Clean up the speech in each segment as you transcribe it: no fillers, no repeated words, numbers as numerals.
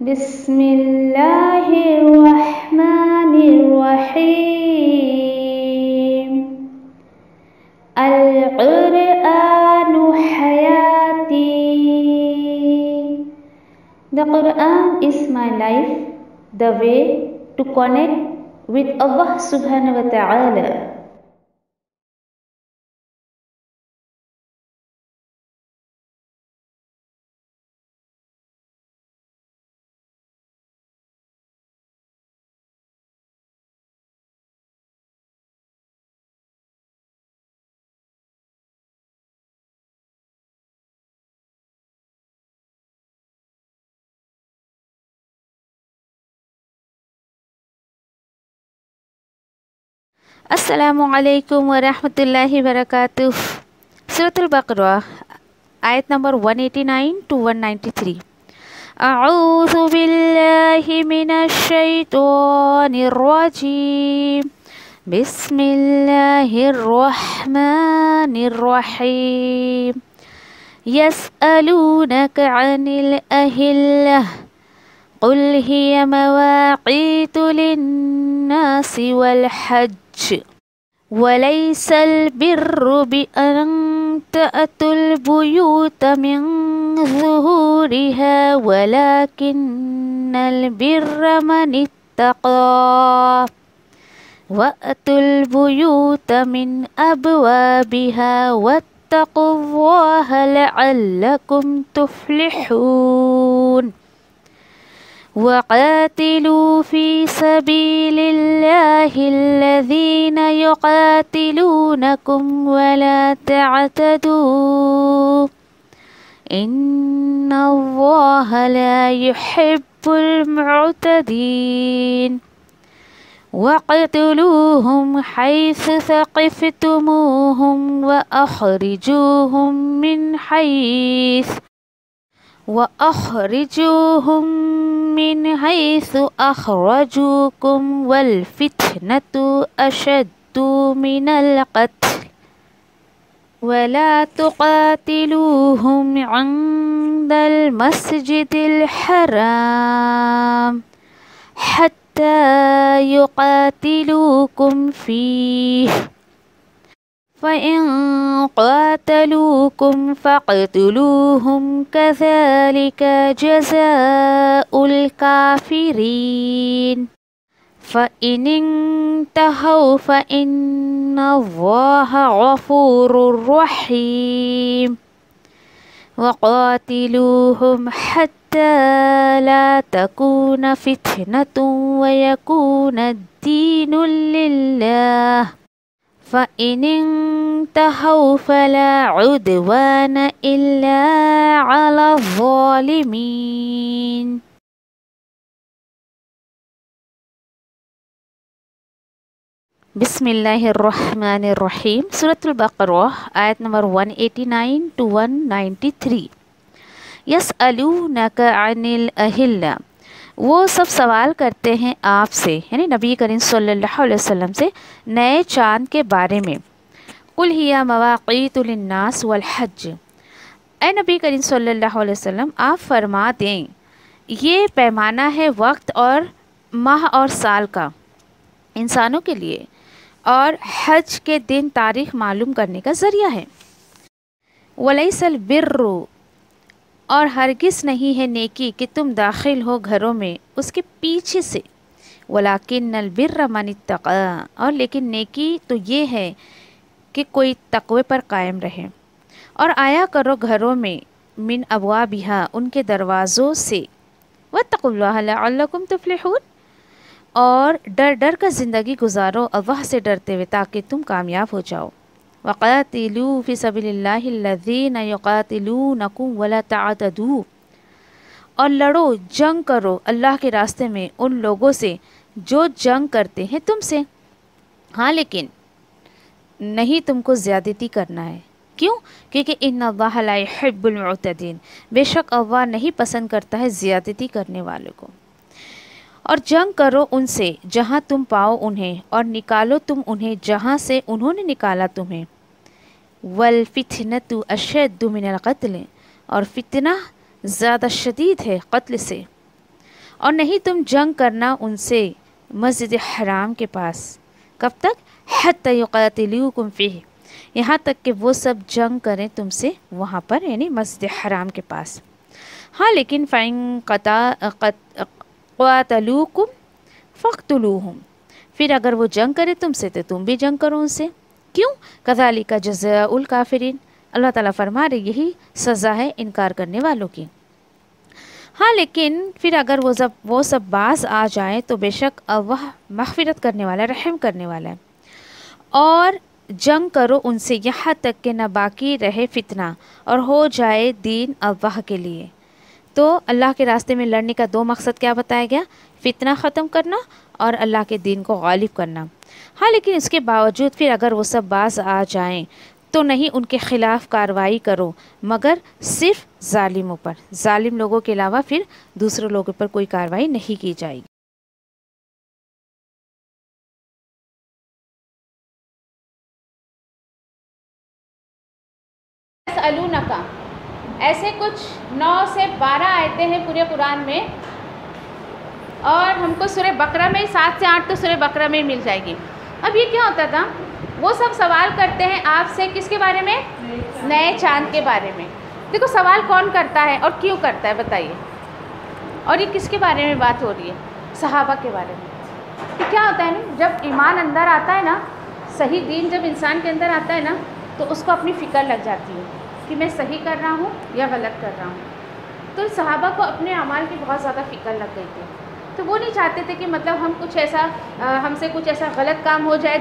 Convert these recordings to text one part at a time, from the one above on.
بسم اللہ الرحمن الرحیم القرآن حیاتی. The Quran is my life, the way to connect with Allah subhanahu wa ta'ala. السلام علیکم ورحمۃ اللہ وبرکاتہ. سورۃ البقرہ آیت نمبر 189 to 193. اعوذ باللہ من الشیطان الرجیم. بسم اللہ الرحمن الرحیم. یسألونک عن الأہلة قل هي مواقیت للناس والحج وليس البر بأن تأتوا البيوت من ظهورها ولكن البر من اتقى وأتوا البيوت من أبوابها واتقوا الله لعلكم تفلحون. وقاتلوا في سبيل الله الذين يقاتلونكم ولا تعتدوا إن الله لا يحب المعتدين. واقتلوهم حيث ثقفتموهم وأخرجوهم من حيث أخرجوكم والفتنة أشد من القتل ولا تقاتلوهم عند المسجد الحرام حتى يقاتلوكم فيه فإن قاتلوكم فاقتلوهم كذلك جزاء الكافرين. فإن انتهوا فإن الله غفور رحيم. وقاتلوهم حتى لا تكون فتنة ويكون الدين لله فإن انتهوا فلا عدوان إلا على الظالمين. بسم اللہ الرحمن الرحیم. سورۃ البقرہ آیت نمبر 189 to 193. یسألونک عن الأہلة. وہ سب سوال کرتے ہیں آپ سے یعنی نبی کریم صلی اللہ علیہ وسلم سے نئے چاند کے بارے میں. قل ہی مواقیت للناس والحج. اے نبی کریم صلی اللہ علیہ وسلم آپ فرما دیں یہ پیمانہ ہے وقت اور ماہ اور سال کا انسانوں کے لیے اور حج کے دن تاریخ معلوم کرنے کا ذریعہ ہے. ولیس البر اور ہرگز نہیں ہے نیکی کہ تم داخل ہو گھروں میں اس کے پیچھے سے. ولیکن البر من اتقى اور لیکن نیکی تو یہ ہے کہ کوئی تقوی پر قائم رہے. اور آیا کرو گھروں میں من ابوابها ان کے دروازوں سے. واتقوا اللہ لعلکم تفلحون اور ڈر ڈر کر زندگی گزارو اللہ سے ڈرتے ہوئے تاکہ تم کامیاب ہو جاؤ. وقاتلوا فی سبیل اللہ الذین یقاتلونکم ولا تعتدوا اور لڑو جنگ کرو اللہ کے راستے میں ان لوگوں سے جو جنگ کرتے ہیں تم سے. ہاں لیکن نہیں تم کو زیادتی کرنا ہے. کیوں؟ کیونکہ ان اللہ لا یحب المعتدین بے شک اللہ نہیں پسند کرتا ہے زیادتی کرنے والوں کو. اور جنگ کرو ان سے جہاں تم پاؤ انہیں اور نکالو تم انہیں جہاں سے انہوں نے نکالا تمہیں. والفتنة اشد من القتل اور فتنہ زیادہ شدید ہے قتل سے. اور نہیں تم جنگ کرنا ان سے مسجد حرام کے پاس. کب تک؟ حتی یقاتلوکم فیہ، یہاں تک کہ وہ سب جنگ کریں تم سے وہاں پر، یعنی مسجد حرام کے پاس. ہاں لیکن فَإِن قَاتَلُوكُمْ فَاقْتُلُوهُمْ، پھر اگر وہ جنگ کرے تم سے تو تم بھی جنگ کرو ان سے. کیوں؟ كَذَلِكَ جَزَاءُ الْكَافِرِينَ، اللہ تعالیٰ فرما رہے یہی سزا ہے انکار کرنے والوں کی. ہاں لیکن پھر اگر وہ سب باز آ جائیں تو بے شک اللہ مغفرت کرنے والا، رحم کرنے والا ہے. اور جنگ کرو ان سے یہاں تک کہ نہ باقی رہے فتنہ اور ہو جائے دین اللہ کے لیے. تو اللہ کے راستے میں لڑنے کا دو مقصد کیا بتایا گیا؟ فتنہ ختم کرنا اور اللہ کے دین کو غالب کرنا. ہاں لیکن اس کے باوجود پھر اگر وہ سب باز آ جائیں تو نہیں ان کے خلاف کارروائی کرو مگر صرف ظالموں پر، ظالم لوگوں کے علاوہ پھر دوسرے لوگوں پر کوئی کارروائی نہیں کی جائے گی. یسألونکا، ایسے کچھ 9 سے 12 آیتیں ہیں پورے قرآن میں، اور ہم کو سورہ بقرہ میں 7 سے 8 تو سورہ بقرہ میں مل جائے گی. اب یہ کیا ہوتا تھا؟ وہ سب سوال کرتے ہیں آپ سے کس کے بارے میں؟ نئے چاند کے بارے میں. دیکھو سوال کون کرتا ہے اور کیوں کرتا ہے بتائیے. اور یہ کس کے بارے میں بات ہو رہی ہے؟ صحابہ کے بارے میں. کہ کیا ہوتا ہے نا، جب ایمان اندر آتا ہے نا، صحیح دین جب انسان کے اندر آتا ہے نا تو اس کو اپنی فکر لگ جاتی ہے کہ میں صحیح کر رہا ہوں یا غلط کر رہا ہوں. تو صحابہ کو اپنے اعمال کی بہت زیادہ فکر لگ گئی تھی. تو وہ نہیں چاہتے تھے کہ مطلب ہم سے کچھ ایسا غلط کام ہو جائے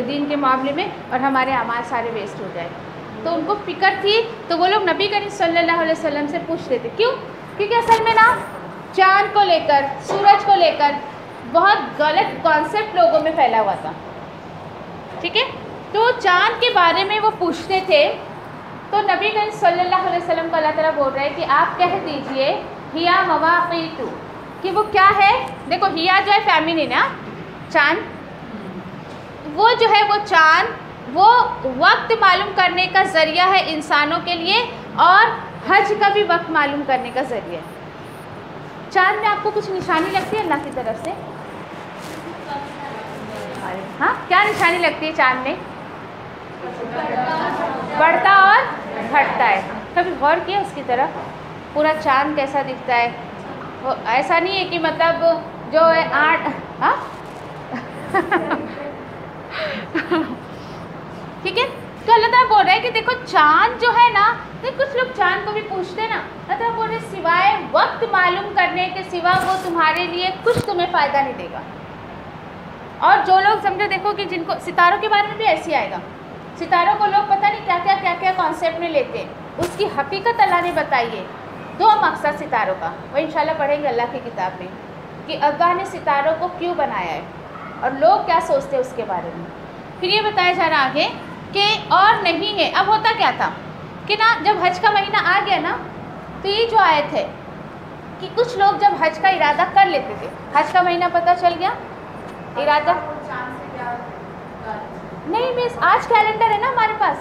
دین کے معاملے میں اور ہمارے اعمال سارے ویسٹ ہو جائے. تو ان کو فکر تھی، تو وہ لوگ نبی کریم صلی اللہ علیہ وسلم سے پوچھتے تھے. کیوں؟ کیونکہ اصل میں نا چاند کو لے کر، سورج کو لے کر بہت غلط کانسیپٹ لوگوں میں پھیلا ہوا تھا. ٹھیک ہے، تو چاند کے بارے میں وہ پوچھتے تھے. تو نبی کریم صلی اللہ علیہ وسلم کو اللہ تعالیٰ بول رہے ہیں کہ آپ کہہ دیجئے ہیا مواقیت، کہ وہ کیا ہے؟ دیکھو ہیا جو ہے فیمینن ہے، چاند، وہ جو ہے وہ چاند وہ وقت معلوم کرنے کا ذریعہ ہے انسانوں کے لیے، اور حج کا بھی وقت معلوم کرنے کا ذریعہ ہے. چاند میں آپ کو کچھ نشانی لگتی ہے اللہ کی طرف سے؟ ہاں کیا نشانی لگتی ہے چاند میں؟ بڑھتا اور گھٹتا ہے. کبھی غور کیا اس کی طرف؟ پورا چاند کیسا دکھتا ہے؟ وہ ایسا نہیں ہے کہ مطلب جو ہے 8 ہاں ٹھیک ہے. تو اللہ تعالیٰ بول رہے ہیں کہ دیکھو چاند جو ہے نا، کچھ لوگ چاند کو بھی پوچھتے ہیں نا، اللہ تعالیٰ بول رہے سوائے وقت معلوم کرنے کے سوا وہ تمہارے لیے کچھ تمہیں فائدہ نہیں دے گا. اور جو لوگ سمجھو دیکھو کہ جن کو ستاروں کے بارے میں بھی ایسے آئے گا، ستاروں کو لوگ پتہ نہیں کیا کیا کانسیپٹ میں لیتے ہیں، اس کی حقیقت اللہ نے بتائی ہے. 2 مقصد ستاروں کا، وہ انشاءاللہ پڑھیں گے اللہ کی کتاب میں، کہ اللہ نے ستاروں کو کیوں بنایا ہے اور لوگ کیا سوچتے ہیں اس کے بارے میں. پھر یہ بتایا جا رہا آگے کہ اور نہیں ہے. اب ہوتا کیا تھا کہ نا جب حج کا مہینہ آ گیا نا، تو یہ جو آیت ہے کہ کچھ لوگ جب حج کا ارادہ کر لیتے تھے، حج کا مہینہ پتہ چل گیا، ارادہ نہیں مس آج کیلنڈر ہے نا ہمارے پاس،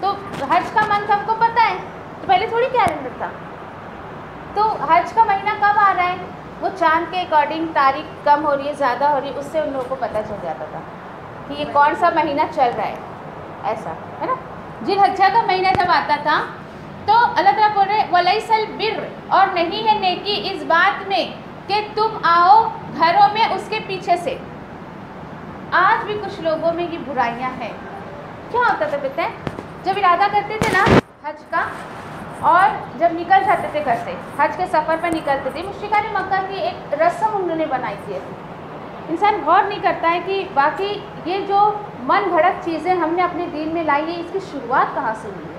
تو حج کا منتھ ہم کو پتہ ہے، تو پہلے تھوڑی کیلنڈر تھا. تو حج کا مہینہ کب آ رہا ہے، وہ چاند کے اکارڈنگ تاریخ کم ہو رہی ہے زیادہ ہو رہی ہے، اس سے ان لوگوں کو پتہ چل جاتا تھا کہ یہ کون سا مہینہ چل رہا ہے. ایسا ہے نا. ذی الحجہ کا مہینہ جب آتا تھا تو اللہ تعالیٰ بول رہے وَلَيْسَ الْبِرُّ، اور نہیں ہے نیکی اس بات میں کہ تم آؤ گھروں میں اس کے پیچھے سے. آج بھی کچھ لوگوں میں یہ برائیاں ہیں. کیا ہوتا تھا پتہ ہے؟ جب ارادہ کرتے تھے نا حج کا، اور جب نکل جاتے تھے گھر سے، حج کے سفر پر نکلتے تھے، مشرکان مکہ کی ایک رسم انہوں نے بنائی تھی. انسان غور نہیں کرتا ہے کہ باقی یہ جو من گھڑت چیزیں ہم نے اپنے دین میں لائی ہے، اس کی شروعات کہاں سے ہوئی ہے،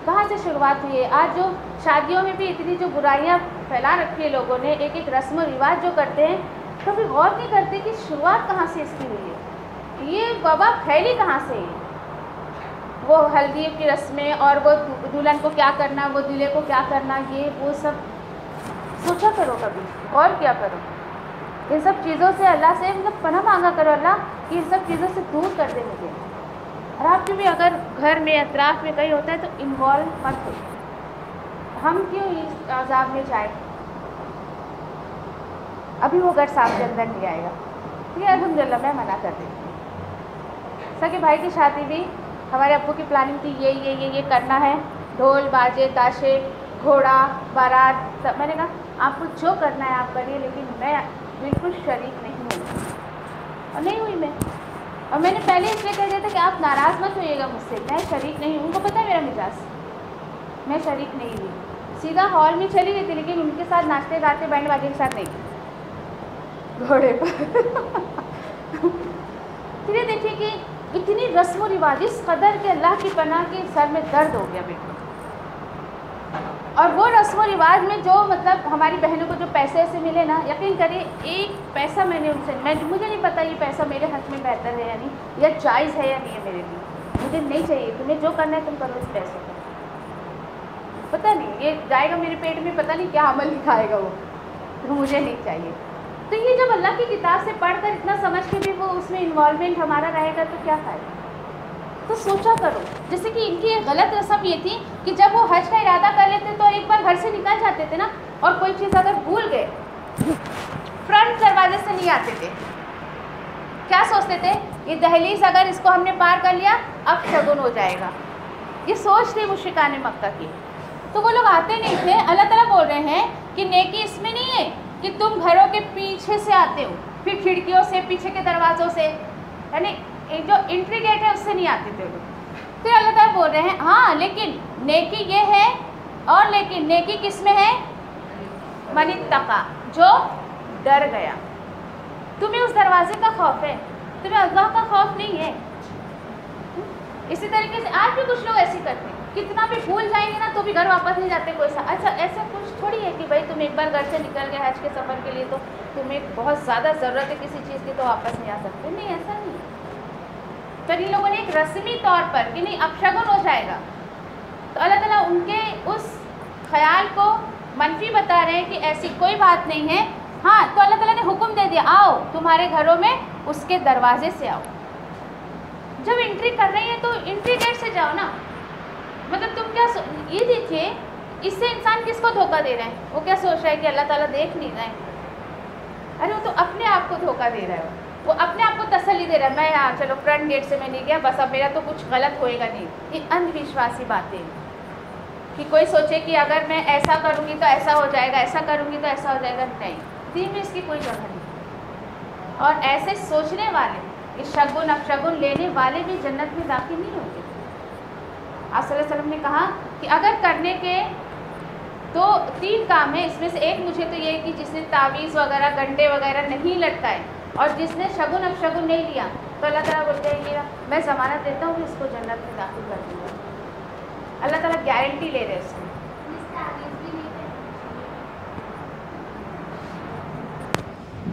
کہاں سے شروعات ہوئی ہے. آج جو شادیوں میں بھی اتنی جو برائیاں پھیلا رکھی ہے لوگوں نے، ایک ایک رسم و رواج جو کرتے ہیں، کبھی غور نہیں کرتے کہ شروعات کہاں سے اس کی ہوئی ہے، یہ وبا پھیلی کہاں سے ہے. وہ ہلدی کی رسمیں اور وہ دلہن کو کیا کرنا، وہ دلہے کو کیا کرنا، یہ وہ سب سوچا کرو، کبھی اور کیا کرو. ان سب چیزوں سے اللہ سے مطلب پناہ مانگا کرو اللہ کہ ان سب چیزوں سے دور کر دے مجھے. اور آپ کے بھی اگر گھر میں اطراف میں کہیں ہوتا ہے تو انوالو مت ہو. ہم کیوں اس عذاب میں جائیں. ابھی وہ گٹس آپ کے اندر نہیں آئے گا. ٹھیک ہے, الحمدللہ میں منع کر دیتی ہوں. سکے بھائی کی شادی بھی ہمارے ابو کی پلاننگ تھی, یہ کرنا ہے, ڈھول باجے تاشے گھوڑا بارات. میں نے کہا آپ کو جو کرنا ہے آپ کریے, لیکن میں بالکل شریک نہیں ہوں. اور نہیں ہوئی میں. اور میں نے پہلے اس لیے کہہ دیا تھا کہ آپ ناراض مت ہوئیے گا مجھ سے, میں شریک نہیں ہوں. ان کو پتہ ہے میرا مزاج, میں شریک نہیں ہوئی. سیدھا ہال میں چلی گئی تھی, لیکن ان کے ساتھ ناچتے گاتے بینڈ باجے کے ساتھ نہیں, گھوڑے پر. پھر دیکھیے کہ اتنی رسم و رواج اس قدر کہ اللہ کی پناہ کے سر میں درد ہو گیا بالکل. اور وہ رسم و رواج میں جو مطلب ہماری بہنوں کو جو پیسے سے ملے نا, یقین کریے ایک پیسہ میں نے ان سے, مجھے نہیں پتا یہ پیسہ میرے حق میں بہتر ہے یا نہیں, یا جائز ہے یا نہیں ہے میرے لیے. مجھے نہیں چاہیے, تمہیں جو کرنا ہے تم کرو اس پیسے کا. پتہ نہیں یہ جائے گا میرے پیٹ میں, پتہ نہیں کیا عمل دکھائے گا وہ, تو مجھے نہیں چاہیے. تو یہ جب اللہ کی کتاب سے پڑھ کر اتنا سمجھ کے بھی وہ اس میں انوالومنٹ ہمارا رہے گا تو کیا فائدہ. تو سوچا کرو. جیسے کہ ان کی ایک غلط رسم یہ تھی کہ جب وہ حج کا ارادہ کر لیتے تو ایک بار گھر سے نکل جاتے تھے نا, اور کوئی چیز اگر بھول گئے فرنٹ دروازے سے نہیں آتے تھے. کیا سوچتے تھے, یہ دہلیز اگر اس کو ہم نے پار کر لیا اب شگن ہو جائے گا. یہ سوچ تھی مشرکان مکہ کی. تو وہ لوگ آتے نہیں تھے. اللہ تعالیٰ بول رہے ہیں کہ نیکی اس میں نہیں ہے کہ تم گھروں کے پیچھے سے آتے ہو, پھر کھڑکیوں سے, پیچھے کے دروازوں سے, یعنی جو انٹری گیٹ ہے اس سے نہیں آتے تھے لوگ. پھر اللہ تعالیٰ بول رہے ہیں ہاں لیکن نیکی یہ ہے, اور لیکن نیکی کس میں ہے, من اتقی, جو ڈر گیا. تمہیں اس دروازے کا خوف ہے, تمہیں اللہ کا خوف نہیں ہے. اسی طریقے سے آج بھی کچھ لوگ ایسے کرتے ہیں, کتنا بھی بھول جائیں گے نا تو بھی گھر واپس نہیں جاتے. کوئی اچھا ایسا کچھ تھوڑی ہے کہ بھائی تم ایک بار گھر سے نکل گئے حج کے سفر کے لیے تو تمہیں بہت زیادہ ضرورت ہے کسی چیز کی تو واپس نہیں آ سکتے. نہیں, ایسا نہیں. تو ان لوگوں نے ایک رسمی طور پر کہ نہیں اب شگن ہو جائے گا, تو اللہ تعالیٰ ان کے اس خیال کو منفی بتا رہے ہیں کہ ایسی کوئی بات نہیں ہے. ہاں, تو اللہ تعالیٰ نے حکم دے دیا آؤ تمہارے گھروں میں اس کے دروازے سے آؤ. جب انٹری کر رہی ہیں تو انٹری گیٹ سے جاؤ نا. مطلب تم کیا یہ دیکھیے, اس سے انسان کس کو دھوکہ دے رہے ہیں. وہ کیا سوچ رہا ہے کہ اللہ تعالیٰ دیکھ نہیں رہے ہیں. ارے وہ تو اپنے آپ کو دھوکہ دے رہا ہے, وہ اپنے آپ کو تسلی دے رہا ہے. میں چلو فرنٹ گیٹ سے میں نہیں گیا, بس اب میرا تو کچھ غلط ہوئے گا نہیں. یہ اندھ وشواسی باتیں کہ کوئی سوچے کہ اگر میں ایسا کروں گی تو ایسا ہو جائے گا, ایسا کروں گی تو ایسا ہو جائے گا. نہیں, دین میں اس کی کوئی جگہ نہیں. اور ایسے سوچنے والے, اس شگن اپشگن لینے والے بھی جنت میں داخل نہیں ہوتے. آپ صلی اللہ علیہ وسلم نے کہا کہ اگر کرنے کے تو 3 کام ہیں, اس میں سے ایک مجھے تو یہ کہ جس نے تعویذ وغیرہ گنڈے وغیرہ نہیں لٹکائے اور جس نے شگن اپشگن نہیں لیا, تو اللہ تعالیٰ بولتے ہیں کہ میں ضمانت دیتا ہوں کہ اس کو جنت میں داخل کر دوں گا. اللہ تعالیٰ گارنٹی لے رہے اس میں.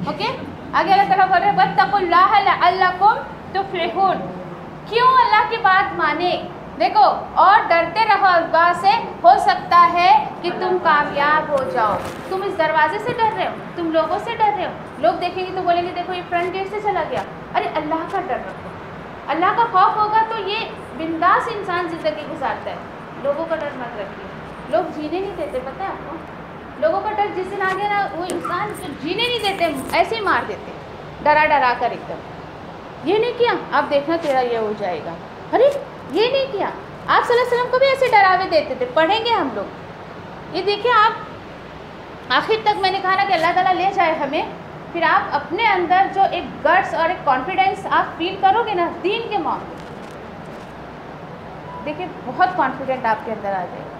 اوکے, آگے اللہ تعالیٰ بول رہے ہیں واتقوا اللہ لعلکم تفلحون. کیوں اللہ کی بات مانے, دیکھو, اور ڈرتے رہو اللہ سے, ہو سکتا ہے کہ تم کامیاب ہو جاؤ. تم اس دروازے سے ڈر رہے ہو, تم لوگوں سے ڈر رہے ہو. لوگ دیکھیں گے تو بولیں گے دیکھو یہ فرنٹ گیٹ سے چلا گیا. ارے اللہ کا ڈر رکھو, اللہ کا خوف ہوگا تو یہ بنداس انسان زندگی گزارتا ہے. لوگوں کا ڈر مت رکھیے. لوگ جینے نہیں دیتے, پتہ ہے آپ کو. لوگوں کا ڈر جس دن آ گیا نا, وہ انسان جو جینے نہیں دیتے, ایسے ہی مار دیتے ڈرا ڈرا کر ایک دم. یہ نہیں کیا, آپ دیکھنا تیرا یہ ہو جائے گا. ارے یہ نہیں کیا. آپ صلی اللہ علیہ وسلم کو بھی ایسے ڈراوے دیتے تھے, پڑھیں گے ہم لوگ. یہ دیکھیں آپ آخر تک میں نے کہا نا کہ اللہ تعالیٰ لے جائے ہمیں, پھر آپ اپنے اندر جو ایک گٹس اور ایک کانفیڈینس آپ فیل کرو گے نا دین کے معاملے, دیکھیں بہت کانفیڈنٹ آپ کے اندر آ جائے گا.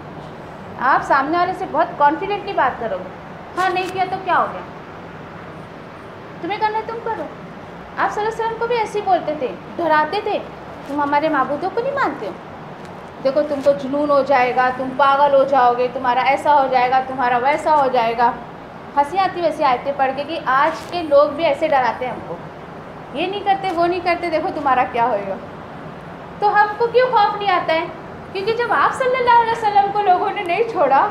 آپ سامنے والے سے بہت کانفیڈنٹلی بات کرو گے. ہاں نہیں کیا تو کیا ہو گیا, تمہیں کرنا ہے تم کرو. آپ صلی اللہ علیہ وسلم کو بھی ایسے ہی بولتے تھے, ڈراتے تھے, تم ہمارے معبودوں کو نہیں مانتے ہو, دیکھو تم کو جنون ہو جائے گا, تم پاگل ہو جاؤ گے, تمہارا ایسا ہو جائے گا, تمہارا ویسا ہو جائے گا. ہنسی آتی ویسے آیتیں پڑھ کے کہ آج کے لوگ بھی ایسے ڈراتے ہیں ہم کو, یہ نہیں کرتے وہ نہیں کرتے, دیکھو تمہارا کیا ہوئے گا. تو ہم کو کیوں خوف نہیں آتا ہے, کیونکہ جب آپ صلی اللہ علیہ وسلم کو لوگوں نے نہیں چھوڑا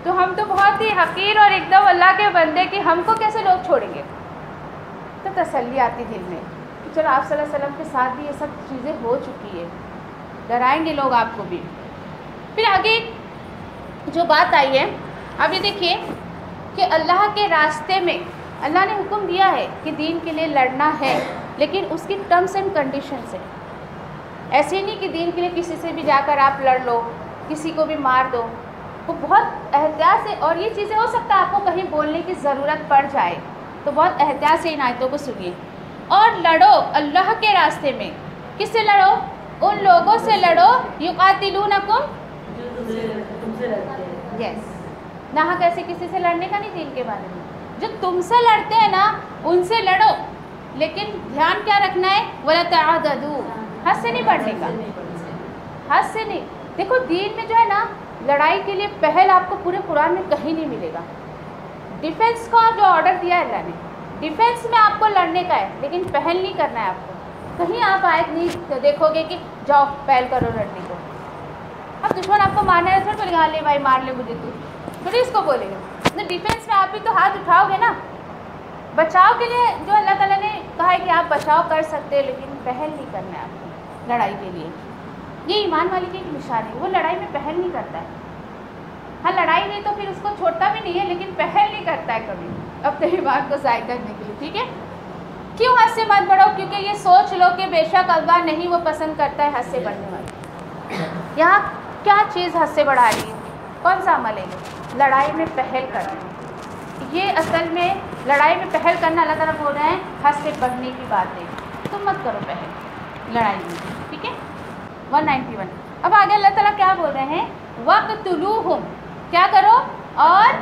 تو ہم تو بہت ہی حقیر اور ایک دم اللہ کے بندے کہ ہم کو کیسے لوگ چھوڑیں گے. تو تسلی آتی دل میں کہ چلو آپ صلی اللہ علیہ وسلم کے ساتھ بھی یہ سب چیزیں ہو چکی ہے, ڈرائیں گے لوگ آپ کو بھی. پھر آگے جو بات آئی ہے, اب یہ دیکھیے کہ اللہ کے راستے میں اللہ نے حکم دیا ہے کہ دین کے لیے لڑنا ہے، لیکن اس کی ٹرمس اینڈ کنڈیشن سے. ایسے نہیں کہ دین کے لیے کسی سے بھی جا کر آپ لڑ لو، کسی کو بھی مار دو. وہ بہت احتیاط سے، اور یہ چیزیں ہو سکتا ہے آپ کو کہیں بولنے کی ضرورت پڑ جائے تو بہت احتیاط سے ان آیتوں کو سنیے. اور لڑو اللہ کے راستے میں. کس سے لڑو؟ ان لوگوں سے لڑو یقاتلونکم، یس، نہ کیسے کسی سے لڑنے کا نہیں دین کے بارے میں. جو تم سے لڑتے ہیں نا ان سے لڑو، لیکن دھیان کیا رکھنا ہے؟ وَلَا تَعْتَدُوا، حد سے نہیں بڑھنے کا، حد سے نہیں. دیکھو دین میں جو ہے نا لڑائی کے لیے پہل آپ کو پورے قرآن میں کہیں نہیں ملے گا. ڈیفینس کا جو آرڈر دیا ہے اللہ نے، ڈیفینس میں آپ کو لڑنے کا ہے لیکن پہل نہیں کرنا ہے آپ کو. کہیں آپ آیت نہیں دیکھو گے کہ جاؤ پہل کرو لڑنے کو. اب دشمن آپ کو مارنا ہے تھوڑی بولے گا لے بھائی مار لے مجھے، تو تھوڑی اس کو بولے گا. ڈیفینس میں آپ بھی تو ہاتھ اٹھاؤ گے نا. بچاؤ کے لیے جو اللہ تعالیٰ نے کہا ہے کہ آپ بچاؤ کر سکتے ہیں، لیکن پہل نہیں کرنا ہے آپ کو لڑائی کے لیے. یہ ایمان والے کی ایک نشانی ہے، وہ لڑائی میں پہل نہیں کرتا ہے. ہاں لڑائی نہیں تو پھر اس کو چھوڑتا بھی نہیں ہے، لیکن پہل نہیں کرتا ہے کبھی اپنے ایمان کو ضائع کرنے کے لیے. ٹھیک ہے، کیوں حد سے مت بڑھو؟ کیونکہ یہ سوچ لو کہ بے شک اللہ نہیں وہ پسند کرتا ہے حد سے بڑھنے والے. یہاں کیا چیز حد سے بڑھا رہی ہے؟ کون سا عمل ہے یہ؟ لڑائی میں پہل کرنا. یہ اصل میں لڑائی میں پہل کرنا اللہ تعالیٰ بول رہے ہیں حد سے بڑھنے کی بات ہے. تم مت کرو پہل لڑائی میں. ٹھیک ہے، 191. اب آگے اللہ تعالیٰ کیا بول رہے ہیں؟ وَقْتُلُوهُمْ، کیا کرو؟ اور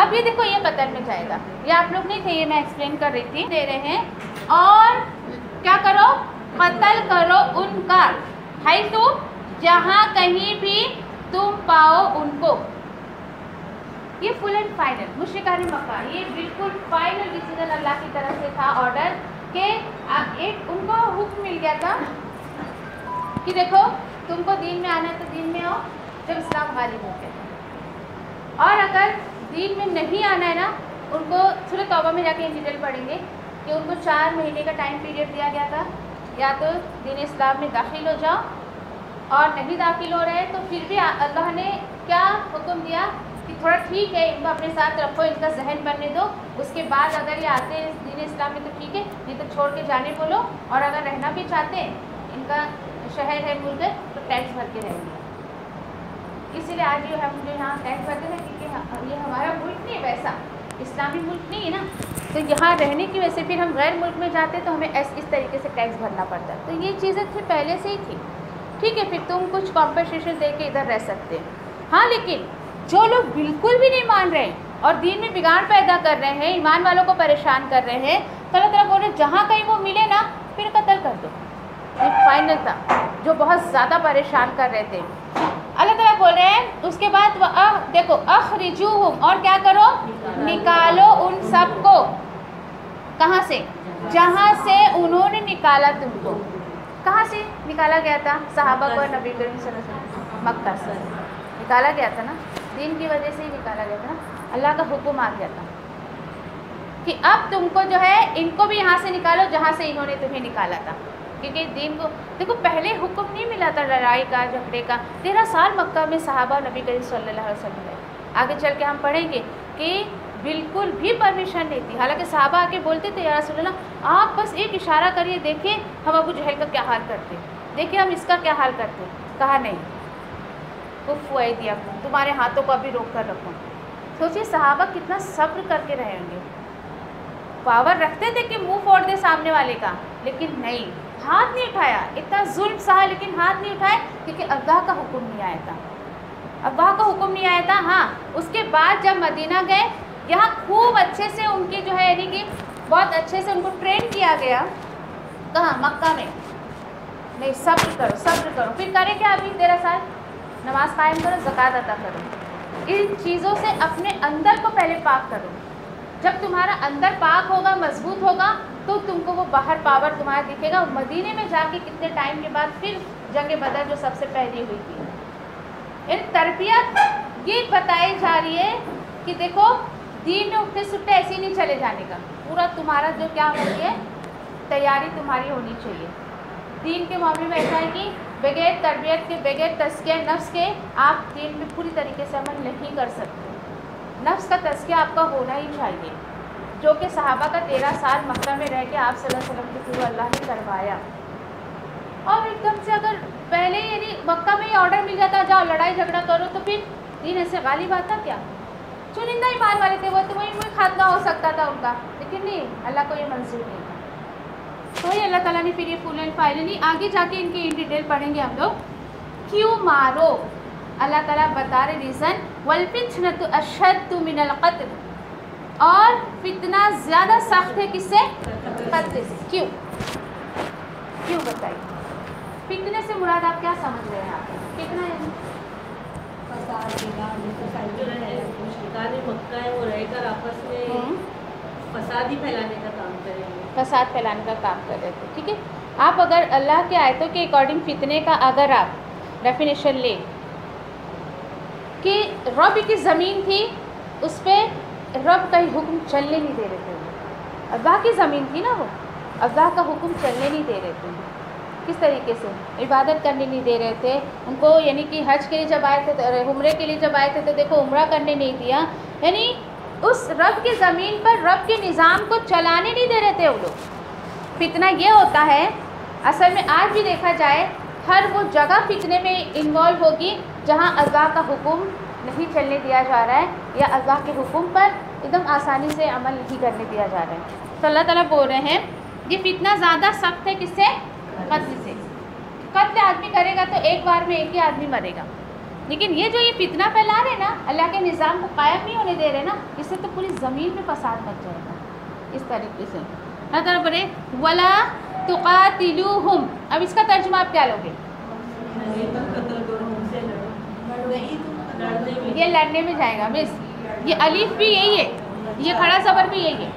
اب یہ دیکھو یہ قتل میں جائے گا. یہ آپ لوگ نہیں تھے، یہ میں ایکسپلین کر رہی تھی. دے رہے ہیں اور کیا کرو؟ قتل کرو ان کا، حیثو، جہاں کہیں بھی تم پاؤ ان کو. یہ فل اینڈ فائنل مشرکان مکہ، یہ بالکل فائنل ڈیسیژن اللہ کی طرف سے تھا، آرڈر کہ ایک ان کو حکم مل گیا تھا کہ دیکھو تم کو دین میں آنا ہے تو دین میں آؤ جب اسلام غالب ہو گیا. اور اگر دین میں نہیں آنا ہے نا، ان کو سورۃ توبہ میں جا کے ڈیٹیل پڑھیں گے کہ ان کو 4 مہینے کا ٹائم پیریڈ دیا گیا تھا. یا تو دین اسلام میں داخل ہو جاؤ، اور نہیں داخل ہو رہے تو پھر بھی اللہ نے کیا حکم دیا کہ تھوڑا ٹھیک ہے ان کو اپنے ساتھ رکھو، ان کا ذہن بننے دو. اس کے بعد اگر یہ آتے ہیں دین اسلام میں تو ٹھیک ہے، نہیں تو چھوڑ کے جانے بولو. اور اگر رہنا بھی چاہتے ہیں، ان کا شہر ہے ملک ہے، تو ٹیکس بھر کے رہیں گے. اسی لیے آج ہم جو یہاں ٹیکس بھرتے ہیں کیونکہ یہ ہمارا ملک نہیں ہے، ویسا اسلامی ملک نہیں ہے نا، تو یہاں رہنے کی وجہ سے پھر ہم غیر ملک میں جاتے تو ہمیں اس طریقے سے ٹیکس بھرنا پڑتا ہے. تو یہ چیزیں تھی پہلے سے ہی تھی. ٹھیک ہے، پھر تم کچھ کمپنسیشن دے کے ادھر رہ سکتے. ہاں لیکن جو لوگ بالکل بھی نہیں مان رہے اور دین میں بگاڑ پیدا کر رہے ہیں، ایمان والوں کو پریشان کر رہے ہیں، تو اللہ تعالیٰ بول رہے ہیں جہاں کہیں وہ ملے نا پھر قتل کر دو. یہ فائنل تھا جو بہت زیادہ پریشان کر رہے تھے. اللہ تعالیٰ بول رہے ہیں اس کے بعد دیکھو اخرجوہم، اور کیا کرو؟ نکالو ان سب کو. کہاں سے؟ جہاں سے انہوں نے نکالا تم کو. کہاں سے نکالا گیا تھا؟ صحابہ کو نبی کریم صلی اللہ علیہ وسلم مکہ سے نکالا گیا تھا نا، دین کی وجہ سے ہی نکالا گیا تھا نا. اللہ کا حکم آ گیا تھا کہ اب تم کو جو ہے ان کو بھی یہاں سے نکالو جہاں سے انہوں نے تمہیں نکالا تھا. کیونکہ دین کو دیکھو پہلے حکم نہیں ملا تھا لڑائی کا جھگڑے کا. 13 سال مکہ میں صحابہ نبی کریم صلی اللہ علیہ وسلم ہے. آگے چل کے ہم پڑھیں گے کہ بالکل بھی پرمیشن نہیں تھی. حالانکہ صحابہ آ کے بولتے تھے یا رسول اللہ آپ بس ایک اشارہ کریے، دیکھیں ہم ابو جہل کا کیا حال کرتے، دیکھیں ہم اس کا کیا حال کرتے. کہا نہیں، کفو ایدیکم، تمہارے ہاتھوں کو ابھی روک کر رکھو. سوچیے صحابہ کتنا صبر کر کے رہے ہوں گے. پاور رکھتے تھے کہ منہ پھوڑ دے سامنے والے کا، لیکن نہیں، ہاتھ نہیں اٹھایا. اتنا ظلم سہا لیکن ہاتھ نہیں اٹھائے کیونکہ اللہ کا حکم نہیں آیا تھا. اللہ کا حکم نہیں آیا تھا. ہاں اس کے بعد جب مدینہ گئے، یہاں خوب اچھے سے ان کی جو ہے یعنی کہ بہت اچھے سے ان کو ٹرین کیا گیا. کہاں؟ مکہ میں. نہیں، صبر کرو صبر کرو. پھر کرے کیا؟ ابھی 13 سال نماز قائم کرو، زکوٰۃ ادا کرو. ان چیزوں سے اپنے اندر کو پہلے پاک کرو. جب تمہارا اندر پاک ہوگا، مضبوط ہوگا، تو تم کو وہ باہر پاور تمہارا دکھے گا. مدینے میں جا کے کتنے ٹائم کے بعد پھر جنگ بدر جو سب سے پہلی ہوئی تھی، ان تربیت یہ بتائی جا رہی ہے کہ دیکھو دین میں اٹھتے سٹے ایسے ہی نہیں چلے جانے کا. پورا تمہارا جو کیا ہوتی ہے تیاری تمہاری ہونی چاہیے. دین کے معاملے میں ایسا ہے کہ بغیر تربیت کے، بغیر تزکیہ نفس کے آپ دین میں پوری طریقے سے عمل نہیں کر سکتے. نفس کا تزکیہ آپ کا ہونا ہی چاہیے. جو کہ صحابہ کا 13 سال مکہ میں رہ کے آپ صلی اللہ علیہ وسلم کے تھرو اللہ نے کروایا. اور ایک دم سے اگر پہلے یعنی مکہ میں ہی آرڈر مل جاتا جاؤ لڑائی جھگڑا کرو تو پھر دین ایسے غالب آتا کیا؟ چنندہ ایمان والے تھے وہ تو وہی خاتمہ ہو سکتا تھا ان کا، لیکن نہیں، اللہ کو یہ منظور نہیں تھا. تو یہ اللہ تعالیٰ نے پھر یہ فل اینڈ فائنلی آگے جا کے ان کی ان ڈیٹیل پڑھیں گے ہم لوگ. کیوں مارو؟ اللہ تعالیٰ بتا رہے ریزن، والفتنۃ اشد من القتل، اور فتنہ زیادہ سخت ہے کس سے؟ قتل سے. کیوں بتائیے؟ فتنے سے مراد آپ کیا سمجھ رہے ہیں؟ آپ فتنہ ہے جو ہے مشرکان مکہ ہے وہ رہ کر آپس میں فساد ہی پھیلانے کا کام کریں گے، فساد پھیلانے کا کام کر رہے تھے. ٹھیک ہے، آپ اگر اللہ کے آیتوں کے اکارڈنگ فتنے کا اگر آپ ڈیفینیشن لیں کہ رب کی زمین تھی اس پہ رب کا ہی حکم چلنے نہیں دے رہے تھے. اللہ کی زمین تھی نا، وہ اللہ کا حکم چلنے نہیں دے رہے تھے. کس طریقے سے؟ عبادت کرنے نہیں دے رہے تھے ان کو، یعنی کہ حج کے لیے جب آئے تھے، عمرے کے لیے جب آئے تھے تو دیکھو عمرہ کرنے نہیں دیا. یعنی اس رب کی زمین پر رب کے نظام کو چلانے نہیں دے رہے تھے وہ لوگ. فتنہ یہ ہوتا ہے اصل میں، آج بھی دیکھا جائے ہر وہ جگہ فتنے میں انوالو ہوگی جہاں اللہ کا حکم نہیں چلنے دیا جا رہا ہے یا اللہ کے حکم پر ایک دم آسانی سے عمل نہیں کرنے دیا جا رہا ہے. تو اللہ تعالیٰ بول رہے ہیں یہ فتنہ زیادہ سخت ہے کس سے؟ قتل سے. قتل آدمی کرے گا تو ایک بار میں ایک ہی آدمی مرے گا، لیکن یہ جو یہ فتنہ پھیلا رہے نا، اللہ کے نظام کو قائم نہیں ہونے دے رہے نا، اس سے تو پوری زمین میں فساد مچ جائے گا. اس طریقے سے اللہ تعالیٰ بولے وَلَا تُقَاتِلُوهُمْ. اب اس کا ترجمہ آپ کیا لوگے؟ یہ لڑنے میں جائے گا مس، یہ الف بھی یہی ہے، یہ کھڑا زبر بھی یہی ہے،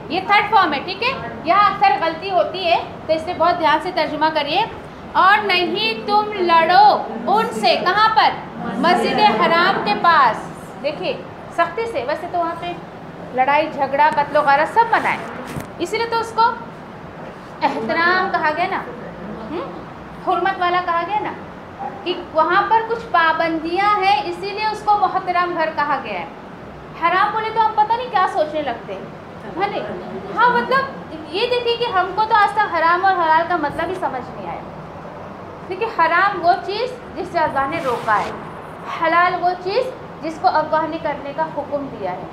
یہ تھرڈ فارم ہے. ٹھیک ہے، یہاں اکثر غلطی ہوتی ہے تو اس سے بہت دھیان سے ترجمہ کریے. اور نہیں تم لڑو ان سے، کہاں پر؟ مسجد حرام کے پاس. دیکھیے سختی سے، ویسے تو وہاں پہ لڑائی جھگڑا قتل و غارت سب منع ہے، اسی لیے تو اس کو احترام کہا گیا نا، حرمت والا کہا گیا نا، کہ وہاں پر کچھ پابندیاں ہیں اسی لیے اس کو محترم گھر کہا گیا ہے. حرام بولے تو ہم پتہ نہیں کیا سوچنے لگتے ہیں. ہاں مطلب یہ دیکھیے کہ ہم کو تو آج تک حرام اور حلال کا مطلب ہی سمجھ نہیں آیا. دیکھیے حرام وہ چیز جس سے اللہ نے روکا ہے، حلال وہ چیز جس کو اللہ نے کرنے کا حکم دیا ہے.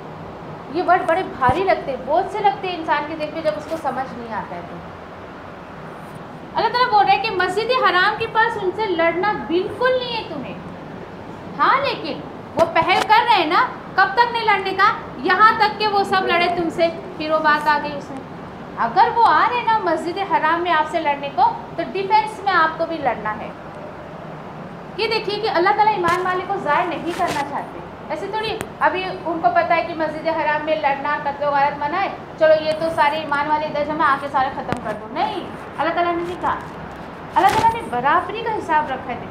یہ ورڈ بڑے بھاری لگتے، بوجھ سے لگتے ہیں انسان کے دل پہ جب اس کو سمجھ نہیں آتا ہے. تو اللہ تعالیٰ بول رہے ہیں کہ مسجد حرام کے پاس ان سے لڑنا بالکل نہیں ہے تمہیں. ہاں لیکن وہ پہل کر رہے ہیں نا، کب تک نہیں لڑنے کا؟ یہاں تک کہ وہ سب لڑے تم سے، پھر وہ بات آ گئی اس میں. اگر وہ آ رہے ہیں نا مسجد حرام میں آپ سے لڑنے کو، تو ڈیفینس میں آپ کو بھی لڑنا ہے. یہ دیکھیے کہ اللہ تعالیٰ ایمان والے کو ضائع نہیں کرنا چاہتے. ایسے تھوڑی ابھی ان کو پتہ ہے کہ مسجد حرام میں لڑنا قتل و غارت منع ہے، چلو یہ تو سارے ایمان والے ادھر جمع آ کے سارے ختم کر دو. نہیں، اللہ تعالیٰ نے نہیں کہا. اللہ تعالیٰ نے برابری کا حساب رکھا ہے،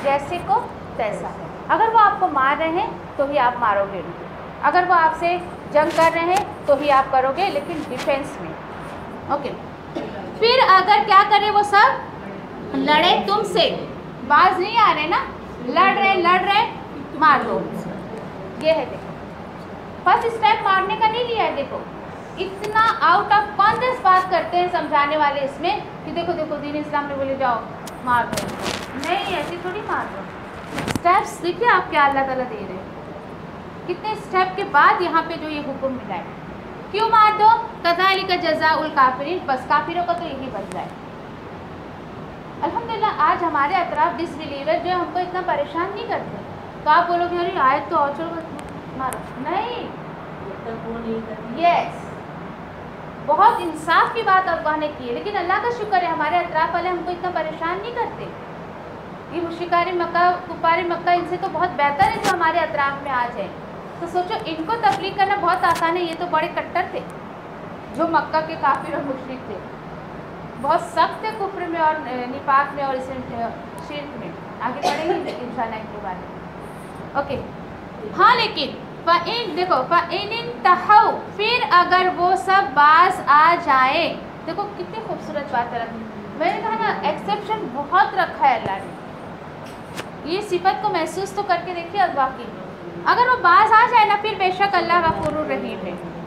جیسے کو تیسا ہے. اگر وہ آپ کو مار رہے ہیں تو ہی آپ مارو گے ان کو، اگر وہ آپ سے جنگ کر رہے ہیں تو ہی آپ کرو گے، لیکن ڈیفینس میں. اوکے، پھر اگر کیا کرے وہ سب لڑے تم سے، باز نہیں آ رہے نا، لڑ رہے مار دو. یہ ہے دیکھو فرسٹ اسٹیپ مارنے کا نہیں لیا ہے. دیکھو اتنا آؤٹ آف کانٹیکسٹ بات کرتے ہیں سمجھانے والے اس میں کہ دیکھو دین اسلام نے بولے جاؤ مار دو. نہیں، ایسی تھوڑی مار دو. اسٹیپس دیکھیے آپ کیا اللہ تعالیٰ دے رہے ہیں، کتنے اسٹیپ کے بعد یہاں پہ جو یہ حکم ملا ہے. کیوں مار دو؟ کذالک جزاء الکافرین، بس کافروں کا تو یہی بدلہ ہے. الحمدللہ آج ہمارے اطراف ڈس بلیور جو ہم کو اتنا پریشان نہیں کرتے. تو آپ بولو گے ارے آیت تو اور چلو مارو. نہیں، یس بہت انصاف کی بات اللہ نے کی ہے، لیکن اللہ کا شکر ہے ہمارے اطراف والے ہم کو اتنا پریشان نہیں کرتے. یہ مشرکان مکہ، کفار مکہ، ان سے تو بہت بہتر ہے جو ہمارے اطراف میں آ جائیں. تو سوچو ان کو تبلیغ کرنا بہت آسان ہے. یہ تو بڑے کٹر تھے جو مکہ کے کافر اور مشرک تھے، بہت سخت تھے کفر میں اور نفاق میں اور اس شرک میں. آگے بڑھیں گے انشاءاللہ ان کے بارے میں. اوکے ہاں، لیکن دیکھو فَإِنِ انْتَهَوْا، پھر اگر وہ سب باز آ جائیں. دیکھو کتنی خوبصورت بات ہے. میں نے کہا نا ایکسیپشن بہت رکھا ہے اللہ نے. یہ صفت کو محسوس تو کر کے دیکھیے اللہ کی. اگر وہ باز آ جائے نا، پھر بے شک اللہ غفور الرحیم ہے.